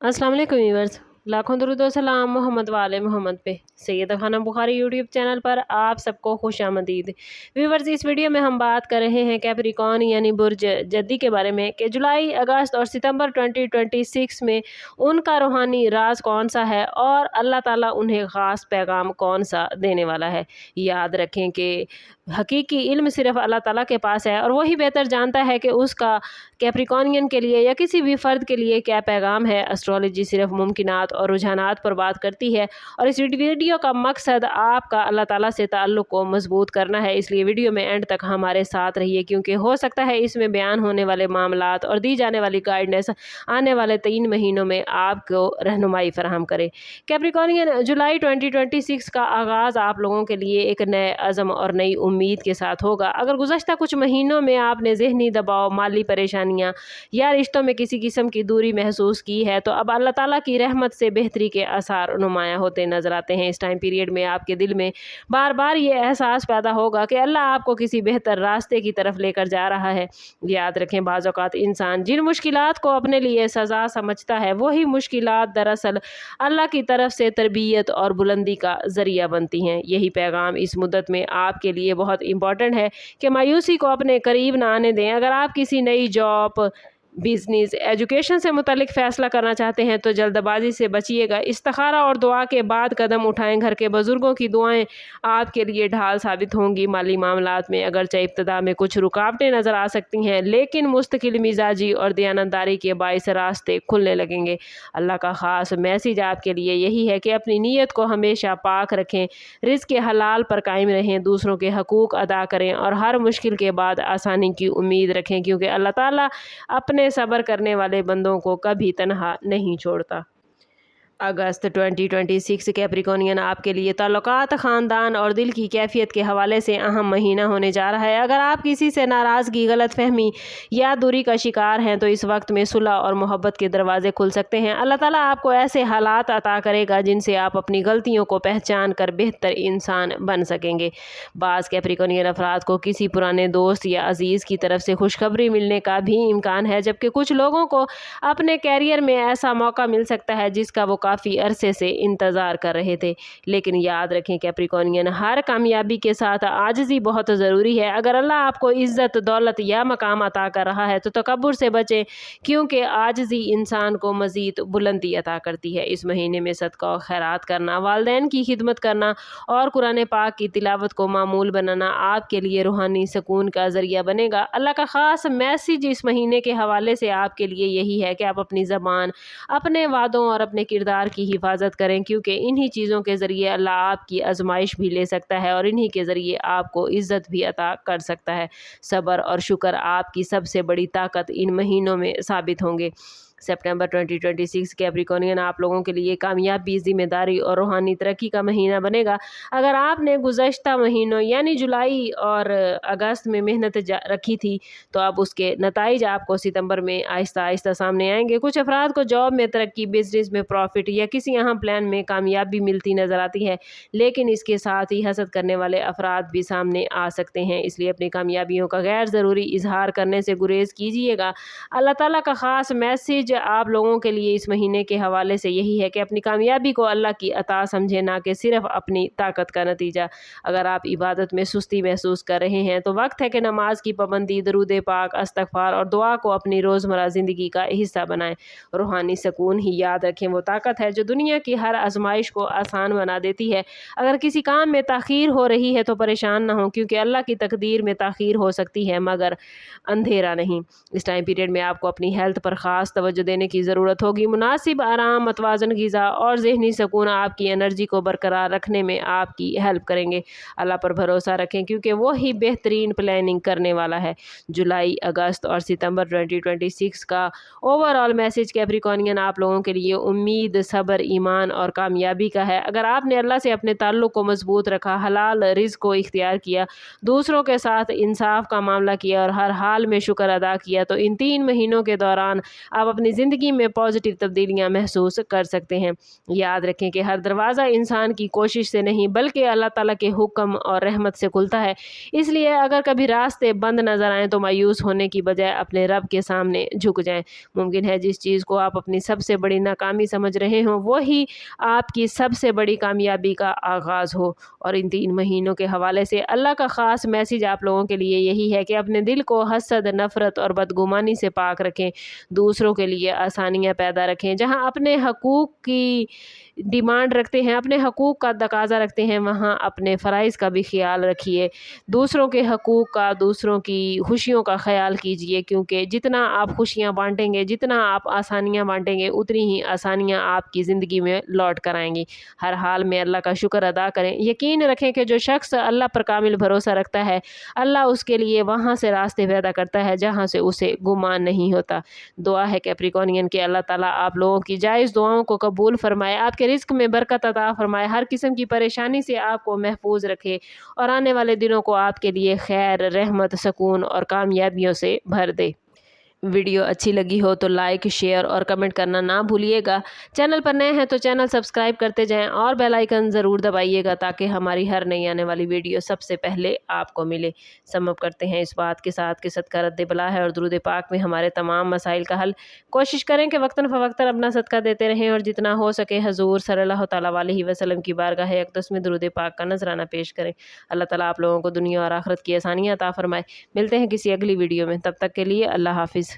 अस्सलाम वालेकुम व्यूअर्स, लाखों दरूद व सलाम मोहम्मद वाले मोहम्मद पे। सैयदा खानम बुखारी यूट्यूब चैनल पर आप सबको खुश आमदीद। व्यूअर्स, इस वीडियो में हम बात कर रहे हैं कैप्रिकॉर्न यानी बुर्ज जद्दी के बारे में कि जुलाई, अगस्त और सितंबर 2026 में उनका रूहानी राज कौन सा है और अल्लाह ताला उन्हें ख़ास पैगाम कौन सा देने वाला है। याद रखें कि हकीकी इल्म सिर्फ अल्लाह ताला के पास है और वही बेहतर जानता है कि उसका कैप्रिकॉर्नियन के लिए या किसी भी फ़र्द के लिए क्या पैगाम है। एस्ट्रोलॉजी सिर्फ मुमकिनात और रुझानात पर बात करती है और इस वीडियो का मकसद आपका अल्लाह ताला से ताल्लुक़ को मजबूत करना है। इसलिए वीडियो में एंड तक हमारे साथ रहिए, क्योंकि हो सकता है इसमें बयान होने वाले मामलात और दी जाने वाली गाइडेंस आने वाले 3 महीनों में आपको रहनुमाई फराहम करे। कैप्रिकॉर्नियन, जुलाई 2026 का आगाज़ आप लोगों के लिए एक नए अज़म और नई उम्मीद के साथ होगा। अगर गुज़श्ता कुछ महीनों में आपने ज़हनी दबाव, माली परेशानियाँ या रिश्तों में किसी किस्म की दूरी महसूस की है, तो अब अल्लाह ताला की रहमत से बेहतरी के आसार नुमायाँ होते नज़र आते हैं। इस टाइम पीरियड में आपके दिल में बार बार ये एहसास पैदा होगा कि अल्लाह आपको किसी बेहतर रास्ते की तरफ लेकर जा रहा है। याद रखें, बाज़ औक़ात इंसान जिन मुश्किलात को अपने लिए सज़ा समझता है, वही मुश्किलात दरअसल अल्लाह की तरफ से तरबियत और बुलंदी का ज़रिया बनती हैं। यही पैगाम इस मुद्दत में आपके लिए बहुत इम्पॉर्टेंट है कि मायूसी को अपने करीब ना आने दें। अगर आप किसी नई जॉब, बिजनेस, एजुकेशन से मुतल्लिक फ़ैसला करना चाहते हैं तो जल्दबाजी से बचिएगा। इस्तिखारा और दुआ के बाद कदम उठाएं। घर के बुज़ुर्गों की दुआएं आपके लिए ढाल साबित होंगी। माली मामलात में अगरचे इब्तिदा में कुछ रुकावटें नज़र आ सकती हैं, लेकिन मुस्तकिल मिजाजी और दयानतदारी के बाइस रास्ते खुलने लगेंगे। अल्लाह का ख़ास मैसेज आपके लिए यही है कि अपनी नीयत को हमेशा पाक रखें, रिज़्क़ के हलाल पर कायम रहें, दूसरों के हकूक़ अदा करें और हर मुश्किल के बाद आसानी की उम्मीद रखें, क्योंकि अल्लाह ताला अपने सब्र करने वाले बंदों को कभी तन्हा नहीं छोड़ता। अगस्त 2026 कैप्रिकॉर्नियन आपके लिए ताल्लुकात, ख़ानदान और दिल की कैफियत के हवाले से अहम महीना होने जा रहा है। अगर आप किसी से नाराज़गी, गलतफहमी या दूरी का शिकार हैं, तो इस वक्त में सुलह और मोहब्बत के दरवाजे खुल सकते हैं। अल्लाह ताला आपको ऐसे हालात अता करेगा जिनसे आप अपनी गलतियों को पहचान कर बेहतर इंसान बन सकेंगे। बाज़ कैप्रिकॉर्नियन अफराद को किसी पुराने दोस्त या अजीज़ की तरफ से खुशखबरी मिलने का भी इम्कान है, जबकि कुछ लोगों को अपने कैरियर में ऐसा मौका मिल सकता है जिसका वो काफ़ी अरसे से इंतज़ार कर रहे थे। लेकिन याद रखें कैप्रिकॉर्नियन, हर कामयाबी के साथ आजिज़ी बहुत ज़रूरी है। अगर अल्लाह आपको इज़्ज़त, दौलत या मकाम अता कर रहा है तो तकब्बुर से बचें, क्योंकि आजिज़ी इंसान को मज़ीद बुलंदी अता करती है। इस महीने में सदका और खैरात करना, वालिदैन की खिदमत करना और कुरान पाक की तिलावत को मामूल बनाना आपके लिए रूहानी सुकून का ज़रिया बनेगा। अल्लाह का ख़ास मैसेज इस महीने के हवाले से आपके लिए यही है कि आप अपनी ज़बान, अपने वादों और अपने किरदार की हिफाजत करें, क्योंकि इन्हीं चीज़ों के ज़रिए अल्लाह आपकी आजमाइश भी ले सकता है और इन्हीं के ज़रिए आपको इज़्ज़त भी अता कर सकता है। सब्र और शुक्र आपकी सबसे बड़ी ताकत इन महीनों में साबित होंगे। सितंबर 2026 कैप्रिकॉर्नियन आप लोगों के लिए कामयाबी, ज़िम्मेदारी और रूहानी तरक्की का महीना बनेगा। अगर आपने गुज़श्ता महीनों यानी जुलाई और अगस्त में मेहनत रखी थी, तो अब उसके नताइज आपको सितंबर में आहिस्ता आहिस्ता सामने आएंगे। कुछ अफराद को जॉब में तरक्की, बिजनेस में प्रॉफिट या किसी अहम प्लान में कामयाबी मिलती नज़र आती है, लेकिन इसके साथ ही हसद करने वाले अफराद भी सामने आ सकते हैं। इसलिए अपनी कामयाबियों का गैर ज़रूरी इजहार करने से गुरेज कीजिएगा। अल्लाह ताला का ख़ास मैसेज आप लोगों के लिए इस महीने के हवाले से यही है कि अपनी कामयाबी को अल्लाह की अता समझे, ना कि सिर्फ अपनी ताकत का नतीजा। अगर आप इबादत में सुस्ती महसूस कर रहे हैं तो वक्त है कि नमाज की पाबंदी, दरूद पाक, इस्तिग़फ़ार और दुआ को अपनी रोज़मर्रा ज़िंदगी का हिस्सा बनाएं। रूहानी सुकून ही, याद रखें, वो ताकत है जो दुनिया की हर आजमाइश को आसान बना देती है। अगर किसी काम में ताख़ीर हो रही है तो परेशान ना हो, क्योंकि अल्लाह की तकदीर में ताख़ीर हो सकती है मगर अंधेरा नहीं। इस टाइम पीरियड में आपको अपनी हेल्थ पर ख़ास तवज्जो देने की ज़रूरत होगी। मुनासिब आराम, मतवाज़न ग़िज़ा और ज़हनी सुकून आपकी एनर्जी को बरकरार रखने में आपकी हेल्प करेंगे। अल्लाह पर भरोसा रखें, क्योंकि वो ही बेहतरीन प्लानिंग करने वाला है। जुलाई, अगस्त और सितंबर 2026 का ओवरऑल मैसेज कैप्रिकॉर्नियन आप लोगों के लिए उम्मीद, सब्र, ईमान और कामयाबी का है। अगर आपने अल्लाह से अपने ताल्लुक़ को मजबूत रखा, हलाल रिज़्क़ को इख्तियार किया, दूसरों के साथ इंसाफ का मामला किया और हर हाल में शुक्र अदा किया, तो इन 3 महीनों के दौरान आप अपनी अपनी ज़िंदगी में पॉजिटिव तब्दीलियाँ महसूस कर सकते हैं। याद रखें कि हर दरवाज़ा इंसान की कोशिश से नहीं बल्कि अल्लाह ताला के हुक्म और रहमत से खुलता है। इसलिए अगर कभी रास्ते बंद नज़र आएँ तो मायूस होने की बजाय अपने रब के सामने झुक जाएँ। मुमकिन है जिस चीज़ को आप अपनी सबसे बड़ी नाकामी समझ रहे हों वही आपकी सबसे बड़ी कामयाबी का आगाज़ हो। और इन 3 महीनों के हवाले से अल्लाह का ख़ास मैसेज आप लोगों के लिए यही है कि अपने दिल को हसद, नफ़रत और बदगुमानी से पाक रखें। दूसरों के लिए आसानियाँ पैदा रखें। जहाँ अपने हकूक़ की डिमांड रखते हैं, अपने हकूक़ का तकाज़ा रखते हैं, वहाँ अपने फ़राइज़ का भी ख़्याल रखिए। दूसरों के हकूक़ का, दूसरों की खुशियों का ख़्याल कीजिए, क्योंकि जितना आप खुशियाँ बाँटेंगे, जितना आप आसानियाँ बाँटेंगे, उतनी ही आसानियाँ आपकी ज़िंदगी में लौट कर आएँगी। हर हाल में अल्लाह का शुक्र अदा करें। यकीन रखें कि जो शख्स अल्लाह पर कामिल भरोसा रखता है, अल्लाह उसके लिए वहाँ से रास्ते पैदा करता है जहाँ से उसे गुमान नहीं होता। दुआ है कैप्रिकॉर्नियन कि अल्लाह ताला आप लोगों की जायज़ दुआओं को कबूल फ़रमाए, आपके रिज़्क़ में बरकत अता फ़रमाए, हर किस्म की परेशानी से आपको महफूज़ रखे और आने वाले दिनों को आपके लिए खैर, रहमत, सुकून और कामयाबियों से भर दे। वीडियो अच्छी लगी हो तो लाइक, शेयर और कमेंट करना ना भूलिएगा। चैनल पर नए हैं तो चैनल सब्सक्राइब करते जाएं और बेल आइकन ज़रूर दबाइएगा ताकि हमारी हर नई आने वाली वीडियो सबसे पहले आपको मिले। समअप करते हैं इस बात के साथ कि सदका रद्द बला है और दुरूद पाक में हमारे तमाम मसाइल का हल। कोशिश करें कि वक्तन फ़वक्तन अपना सदका देते रहें और जितना हो सके हज़ूर सल्लल्लाहु तआला अलैहि वसल्लम की बारगाह अक़दस में दुरूद पाक का नजराना पेश करें। अल्लाह ताला आप लोगों को दुनिया और आखिरत की आसानियाँ अता फ़रमाए। मिलते हैं किसी अगली वीडियो में, तब तक के लिए अल्लाह हाफ़िज़।